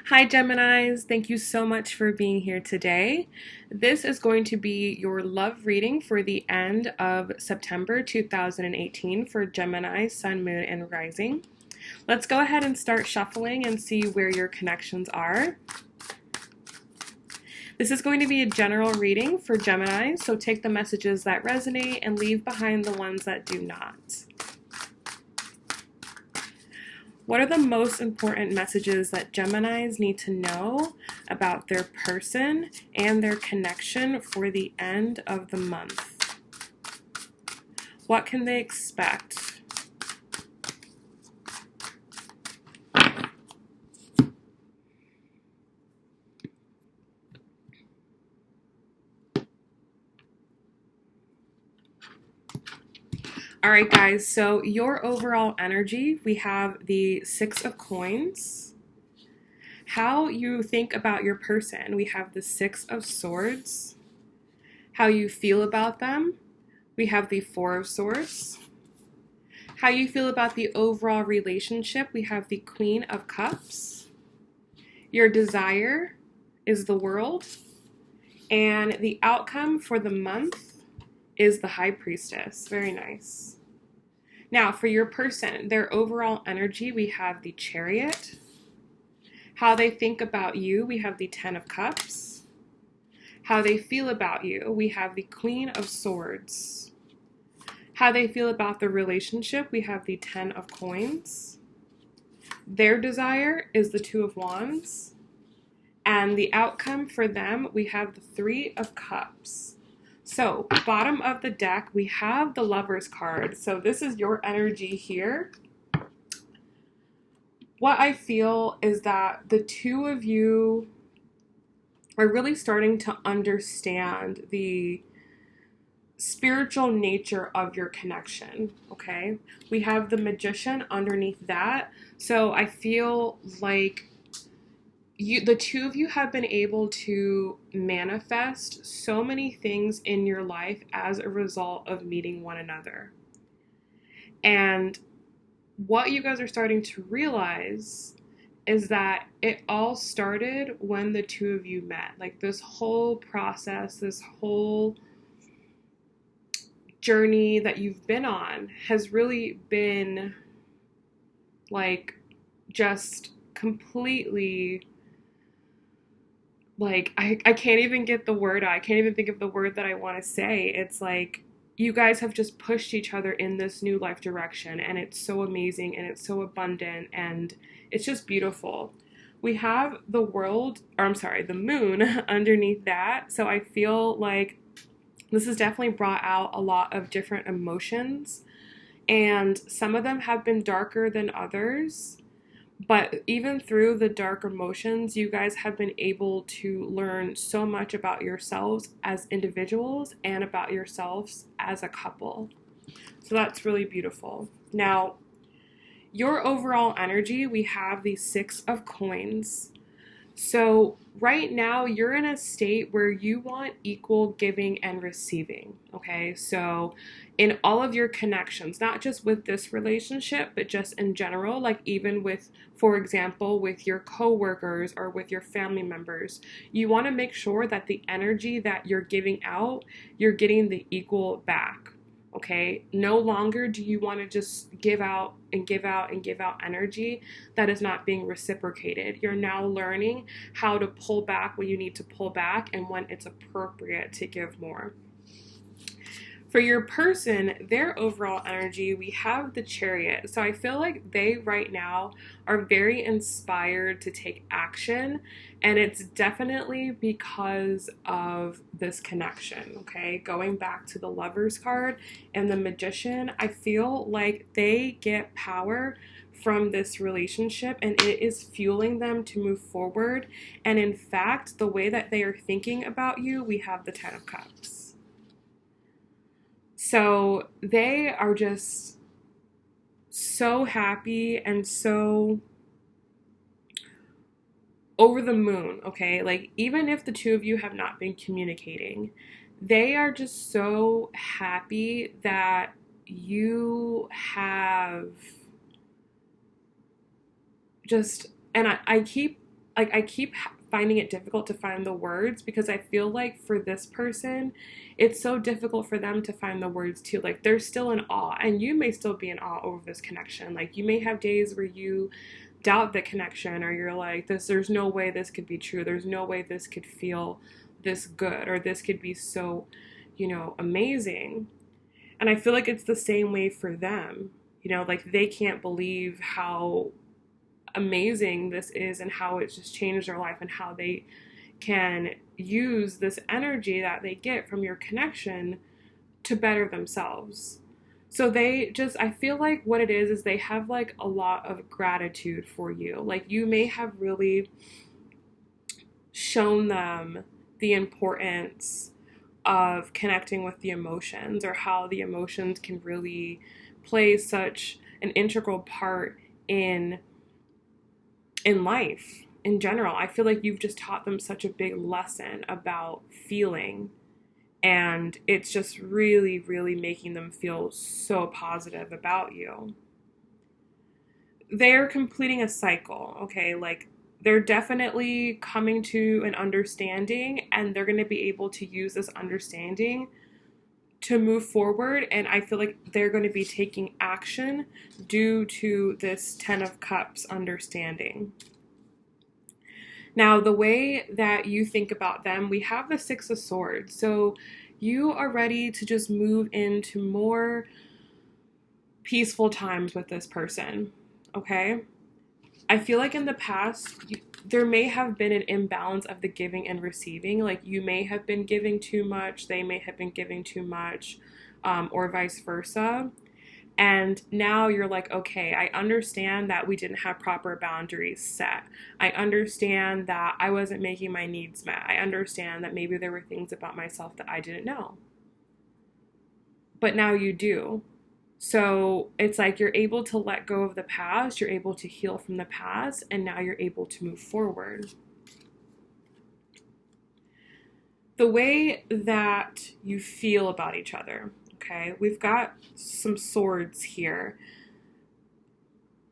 Hi, Geminis. Thank you so much for being here today. This is going to be your love reading for the end of September 2018 for Gemini, Sun, Moon, and Rising. Let's go ahead and start shuffling and see where your connections are. This is going to be a general reading for Gemini, so take the messages that resonate and leave behind the ones that do not. What are the most important messages that Geminis need to know about their person and their connection for the end of the month? What can they expect? All right, guys, so your overall energy, we have the Six of Coins. How you think about your person, we have the Six of Swords. How you feel about them, we have the Four of Swords. How you feel about the overall relationship, we have the Queen of Cups. Your desire is the World. And the outcome for the month is the High Priestess. Very nice. Now, for your person, their overall energy, we have the Chariot. How they think about you, we have the Ten of Cups. How they feel about you, we have the Queen of Swords. How they feel about the relationship, we have the Ten of Coins. Their desire is the Two of Wands. And the outcome for them, we have the Three of Cups. So, bottom of the deck, we have the Lover's card. So this is your energy here. What I feel is that the two of you are really starting to understand the spiritual nature of your connection, okay? We have the Magician underneath that. So I feel like the two of you have been able to manifest so many things in your life as a result of meeting one another. And what you guys are starting to realize is that it all started when the two of you met. Like this whole process, this whole journey that you've been on has really been like just completely like I can't even get the word out. I can't even think of the word that I want to say. It's like you guys have just pushed each other in this new life direction, and it's so amazing and it's so abundant and it's just beautiful. We have the the moon underneath that. So I feel like this has definitely brought out a lot of different emotions, and some of them have been darker than others. But even through the dark emotions, you guys have been able to learn so much about yourselves as individuals and about yourselves as a couple. So that's really beautiful. Now, your overall energy, we have the Six of Coins. So right now, you're in a state where you want equal giving and receiving, okay? So in all of your connections, not just with this relationship, but just in general, like even with, for example, with your coworkers or with your family members, you want to make sure that the energy that you're giving out, you're getting the equal back. Okay, no longer do you want to just give out and give out and give out energy that is not being reciprocated. You're now learning how to pull back when you need to pull back and when it's appropriate to give more. For your person, their overall energy, we have the Chariot. So I feel like they right now are very inspired to take action, and it's definitely because of this connection, okay? Going back to the Lover's card and the Magician, I feel like they get power from this relationship and it is fueling them to move forward. And in fact, the way that they are thinking about you, we have the Ten of Cups. So they are just so happy and so over the moon, okay? Like, even if the two of you have not been communicating, they are just so happy that you have just, and like I keep finding it difficult to find the words, because I feel like for this person, it's so difficult for them to find the words too. Like they're still in awe, and you may still be in awe over this connection. Like you may have days where you doubt the connection, or you're like, there's no way this could be true. There's no way this could feel this good, or this could be so, amazing. And I feel like it's the same way for them. Like they can't believe how amazing this is, and how it's just changed their life, and how they can use this energy that they get from your connection to better themselves. So I feel like what it is they have like a lot of gratitude for you. Like you may have really shown them the importance of connecting with the emotions, or how the emotions can really play such an integral part in life in general. I feel like you've just taught them such a big lesson about feeling, and it's just really, really making them feel so positive about you. They're completing a cycle, okay? Like they're definitely coming to an understanding, and they're going to be able to use this understanding to move forward. And I feel like they're going to be taking action due to this 10 of Cups understanding. Now, the way that you think about them, we have the 6 of Swords. So you are ready to just move into more peaceful times with this person, okay? I feel like in the past, there may have been an imbalance of the giving and receiving. Like you may have been giving too much, they may have been giving too much, or vice versa. And now you're like, okay, I understand that we didn't have proper boundaries set. I understand that I wasn't making my needs met. I understand that maybe there were things about myself that I didn't know. But now you do. So it's like you're able to let go of the past, you're able to heal from the past, and now you're able to move forward. The way that you feel about each other, okay? We've got some swords here.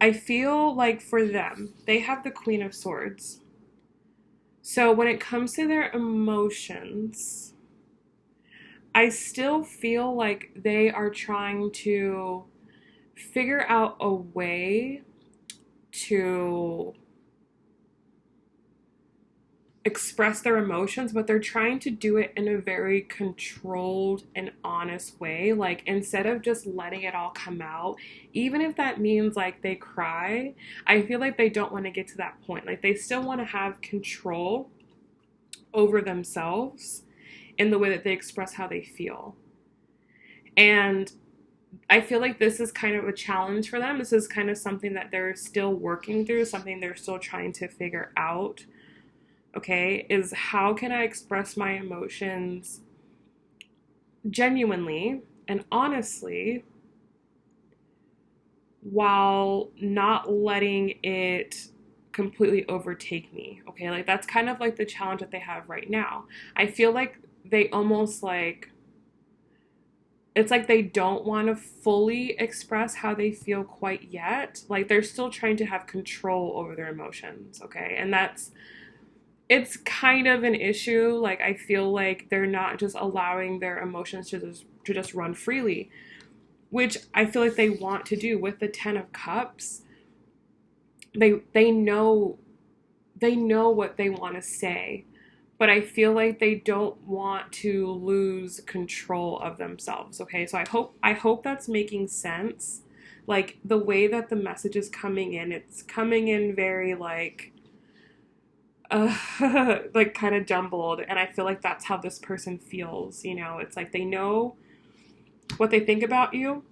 I feel like for them, they have the Queen of Swords. So when it comes to their emotions, I still feel like they are trying to figure out a way to express their emotions, but they're trying to do it in a very controlled and honest way. Like instead of just letting it all come out, even if that means like they cry, I feel like they don't want to get to that point. Like they still want to have control over themselves in the way that they express how they feel. And I feel like this is kind of a challenge for them. This is kind of something that they're still working through, something they're still trying to figure out. Okay, is how can I express my emotions genuinely and honestly while not letting it completely overtake me. Okay, like that's kind of like the challenge that they have right now. I feel like they almost like, it's like they don't want to fully express how they feel quite yet. Like they're still trying to have control over their emotions, okay? And it's kind of an issue. Like I feel like they're not just allowing their emotions to just run freely, which I feel like they want to do with the 10 of Cups. They know what they want to say, but I feel like they don't want to lose control of themselves. Okay, so I hope that's making sense. Like the way that the message is coming in, it's coming in very like like kind of jumbled, and I feel like that's how this person feels. It's like they know what they think about you,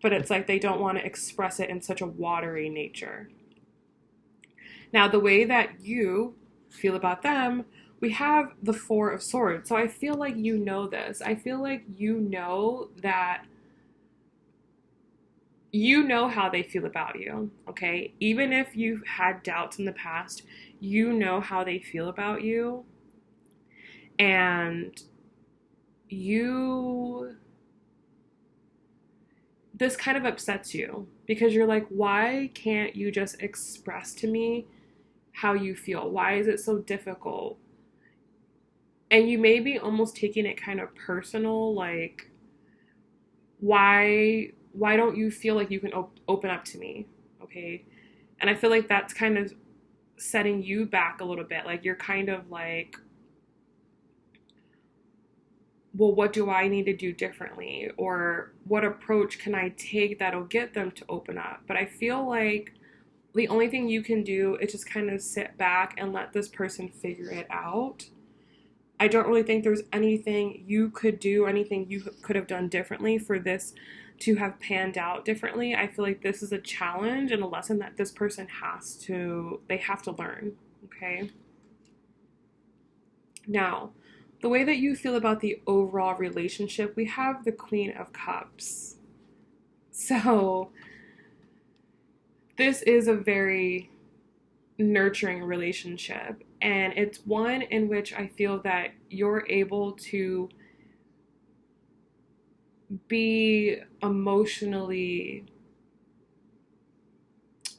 but it's like they don't want to express it in such a watery nature. Now, the way that you feel about them, we have the 4 of Swords. So I feel like you know this. I feel like you know that you know how they feel about you, okay? Even if you've had doubts in the past, you know how they feel about you. And this kind of upsets you because you're like, why can't you just express to me how you feel? Why is it so difficult? And you may be almost taking it kind of personal, like, why don't you feel like you can open up to me? Okay. And I feel like that's kind of setting you back a little bit. Like, you're kind of like, well, what do I need to do differently? Or what approach can I take that'll get them to open up? But I feel like the only thing you can do is just kind of sit back and let this person figure it out. I don't really think there's anything you could do, anything you could have done differently for this to have panned out differently. I feel like this is a challenge and a lesson that this person they have to learn, okay? Now, the way that you feel about the overall relationship, we have the Queen of Cups. So, this is a very nurturing relationship, and it's one in which I feel that you're able to be emotionally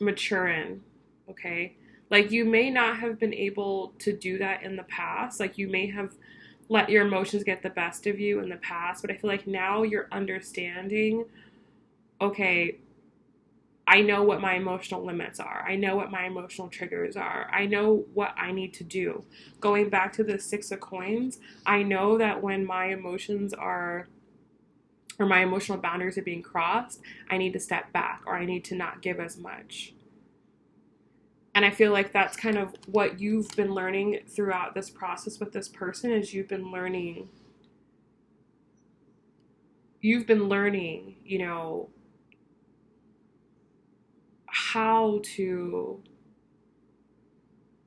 mature in, okay? Like, you may not have been able to do that in the past. Like, you may have let your emotions get the best of you in the past, but I feel like now you're understanding, okay, I know what my emotional limits are. I know what my emotional triggers are. I know what I need to do. Going back to the Six of Coins, I know that when my emotions are, or my emotional boundaries are being crossed, I need to step back, or I need to not give as much. And I feel like that's kind of what you've been learning throughout this process with this person, is you've been learning, you know, how to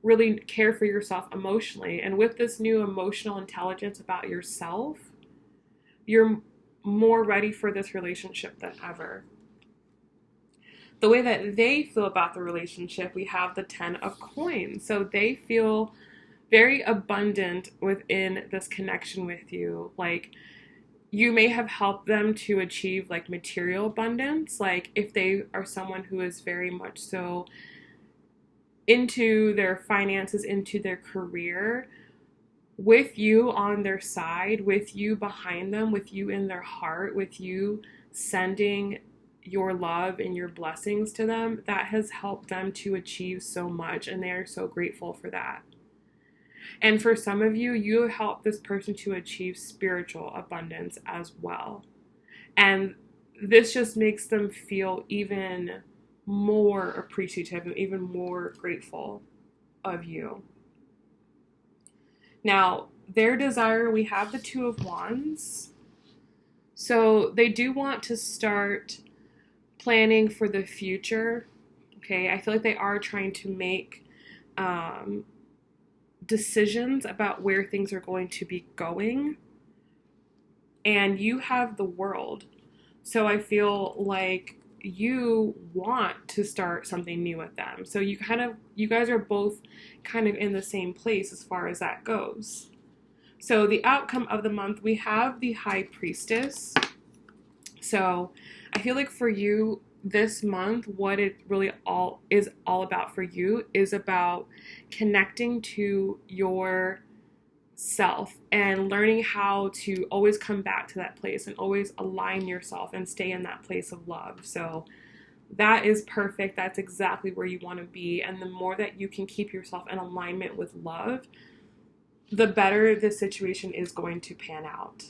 really care for yourself emotionally. And with this new emotional intelligence about yourself, you're more ready for this relationship than ever. The way that they feel about the relationship, we have the 10 of Coins. So they feel very abundant within this connection with you. Like, you may have helped them to achieve like material abundance. Like, if they are someone who is very much so into their finances, into their career, with you on their side, with you behind them, with you in their heart, with you sending your love and your blessings to them, that has helped them to achieve so much, and they are so grateful for that. And for some of you, you have helped this person to achieve spiritual abundance as well. And this just makes them feel even more appreciative and even more grateful of you. Now, their desire, we have the Two of Wands. So they do want to start planning for the future. Okay, I feel like they are trying to make decisions about where things are going to be going. And you have the World. So I feel like you want to start something new with them. So you guys are both kind of in the same place as far as that goes. So the outcome of the month, we have the High Priestess. So I feel like for you this month, what it really all about for you is about connecting to your self and learning how to always come back to that place and always align yourself and stay in that place of love. So that is perfect. That's exactly where you want to be. And the more that you can keep yourself in alignment with love, the better the situation is going to pan out.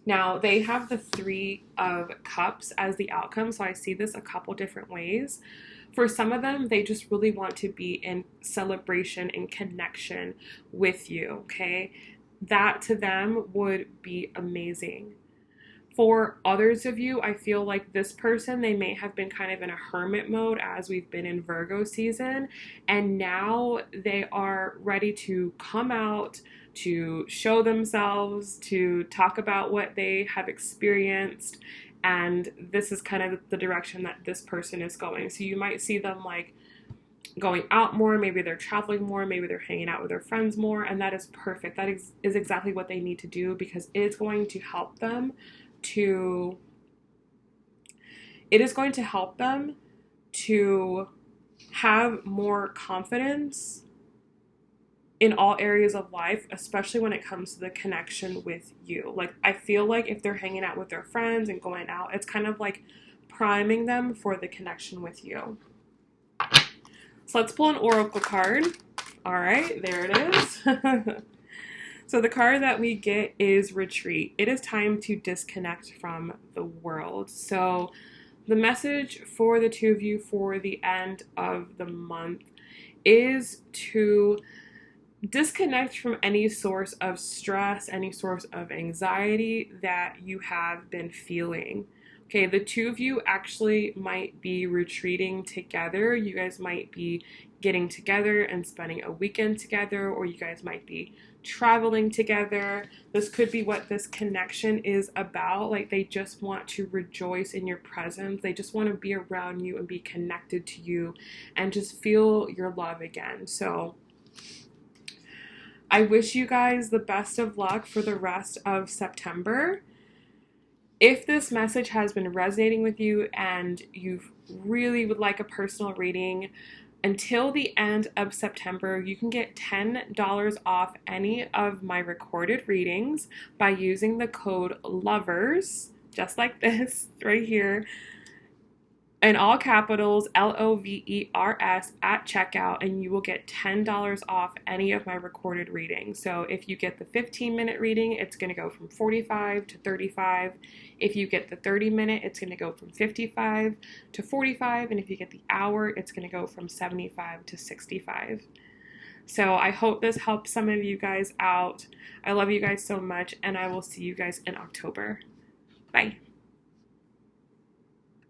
Now, they have the Three of Cups as the outcome, so I see this a couple different ways. For some of them, they just really want to be in celebration and connection with you, okay? That to them would be amazing. For others of you, I feel like this person, they may have been kind of in a hermit mode as we've been in Virgo season, and now they are ready to come out, to show themselves, to talk about what they have experienced, and this is kind of the direction that this person is going. So you might see them like going out more, maybe they're traveling more, maybe they're hanging out with their friends more, and that is perfect. That is exactly what they need to do, because it is going to help them to have more confidence in all areas of life, especially when it comes to the connection with you. Like, I feel like if they're hanging out with their friends and going out, it's kind of like priming them for the connection with you. So let's pull an oracle card. All right, there it is. So the card that we get is retreat. It is time to disconnect from the world. So the message for the two of you for the end of the month is to disconnect from any source of stress, any source of anxiety that you have been feeling. Okay, the two of you actually might be retreating together. You guys might be getting together and spending a weekend together, or you guys might be traveling together. This could be what this connection is about. Like, they just want to rejoice in your presence. They just want to be around you and be connected to you and just feel your love again. So I wish you guys the best of luck for the rest of September. If this message has been resonating with you and you really would like a personal reading, until the end of September, you can get $10 off any of my recorded readings by using the code LOVERS, just like this right here, in all capitals, LOVERS at checkout, and you will get $10 off any of my recorded readings. So if you get the 15-minute reading, it's going to go from $45 to $35. If you get the 30-minute, it's going to go from $55 to $45. And if you get the hour, it's going to go from $75 to $65. So I hope this helps some of you guys out. I love you guys so much, and I will see you guys in October. Bye.